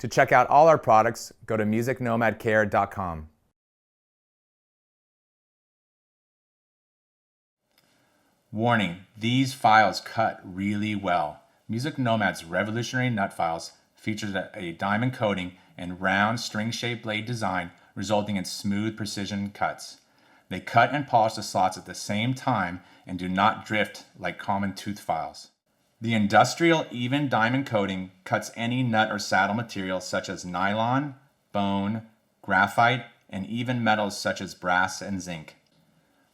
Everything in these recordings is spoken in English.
To check out all our products, go to musicnomadcare.com. Warning, these files cut really well. Music Nomad's revolutionary nut files features a diamond coating and round string-shaped blade design, resulting in smooth precision cuts. They cut and polish the slots at the same time and do not drift like common tooth files. The industrial even diamond coating cuts any nut or saddle material such as nylon, bone, graphite, and even metals such as brass and zinc.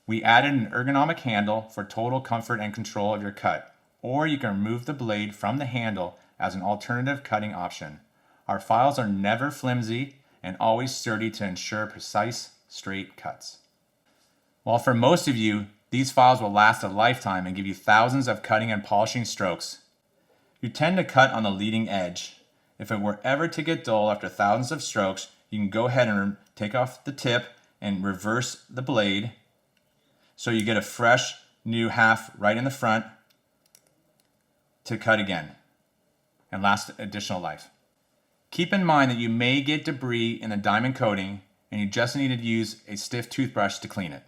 We added an ergonomic handle for total comfort and control of your cut, or you can remove the blade from the handle as an alternative cutting option. Our files are never flimsy and always sturdy to ensure precise, straight cuts. While for most of you, these files will last a lifetime and give you thousands of cutting and polishing strokes, you tend to cut on the leading edge. If it were ever to get dull after thousands of strokes, you can go ahead and take off the tip and reverse the blade so you get a fresh new half right in the front to cut again and last additional life. Keep in mind that you may get debris in the diamond coating and you just need to use a stiff toothbrush to clean it.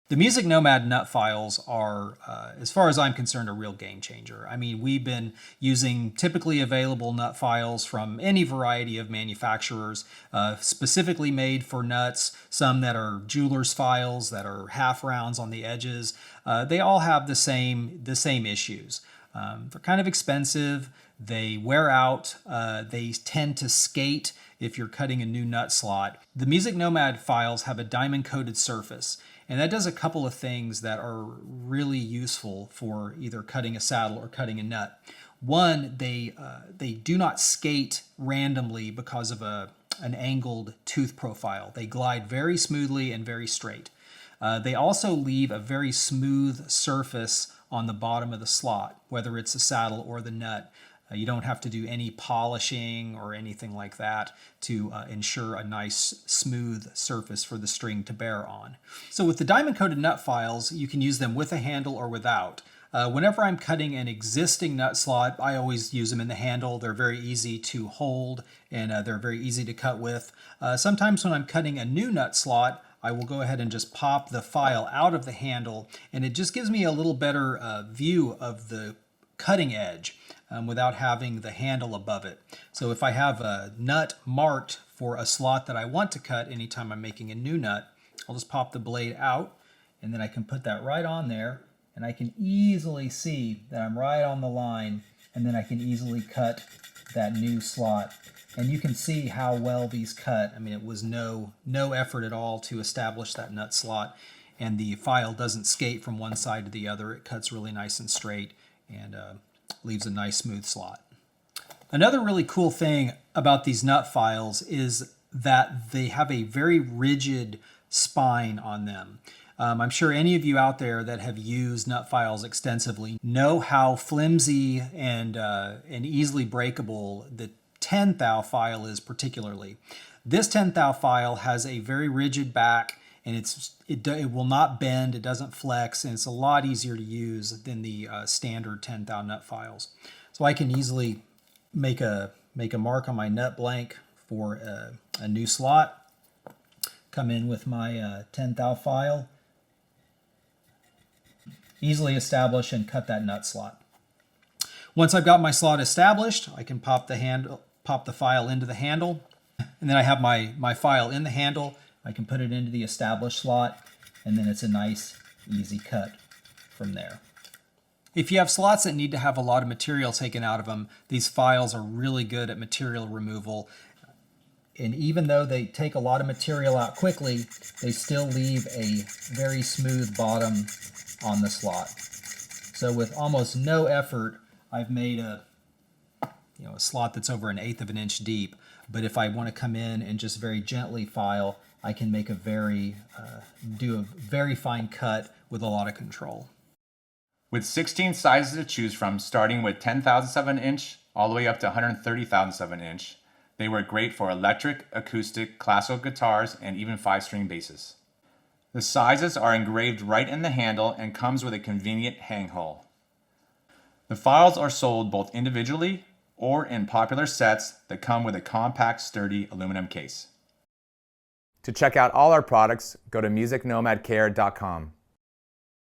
The Music Nomad nut files are, as far as I'm concerned, a real game changer. I mean, we've been using typically available nut files from any variety of manufacturers, specifically made for nuts, some that are jeweler's files that are half rounds on the edges. They all have the same issues. They're kind of expensive, they wear out, they tend to skate if you're cutting a new nut slot. The Music Nomad files have a diamond coated surface, and that does a couple of things that are really useful for either cutting a saddle or cutting a nut. One, they do not skate randomly because of an angled tooth profile. They glide very smoothly and very straight. They also leave a very smooth surface on the bottom of the slot, whether it's the saddle or the nut. You don't have to do any polishing or anything like that to ensure a nice smooth surface for the string to bear on. So with the diamond coated nut files, you can use them with a handle or without. Whenever I'm cutting an existing nut slot, I always use them in the handle. They're very easy to hold and they're very easy to cut with. Sometimes when I'm cutting a new nut slot, I will go ahead and just pop the file out of the handle, and it just gives me a little better view of the cutting edge without having the handle above it. So if I have a nut marked for a slot that I want to cut anytime I'm making a new nut, I'll just pop the blade out, and then I can put that right on there, and I can easily see that I'm right on the line, and then I can easily cut that new slot. And you can see how well these cut. I mean, it was no effort at all to establish that nut slot, and the file doesn't skate from one side to the other. It cuts really nice and straight and leaves a nice smooth slot. Another really cool thing about these nut files is that they have a very rigid spine on them. I'm sure any of you out there that have used nut files extensively know how flimsy and easily breakable the 10 thou file is particularly. This 10 thou file has a very rigid back, and it will not bend, it doesn't flex, and it's a lot easier to use than the standard 10 thou nut files. So I can easily make a mark on my nut blank for a new slot, come in with my 10 thou file, easily establish and cut that nut slot. Once I've got my slot established, I can pop the file into the handle, and then I have my file in the handle. I can put it into the established slot, and then it's a nice, easy cut from there. If you have slots that need to have a lot of material taken out of them, these files are really good at material removal. And even though they take a lot of material out quickly, they still leave a very smooth bottom on the slot. So with almost no effort, I've made a slot that's over 1/8 of an inch deep. But if I want to come in and just very gently file, I can make do a very fine cut with a lot of control. With 16 sizes to choose from, starting with 10 thousandths of an inch all the way up to 130 thousandths of an inch, they work great for electric, acoustic, classical guitars, and even 5-string basses. The sizes are engraved right in the handle and comes with a convenient hang hole. The files are sold both individually or in popular sets that come with a compact, sturdy aluminum case. To check out all our products, go to musicnomadcare.com.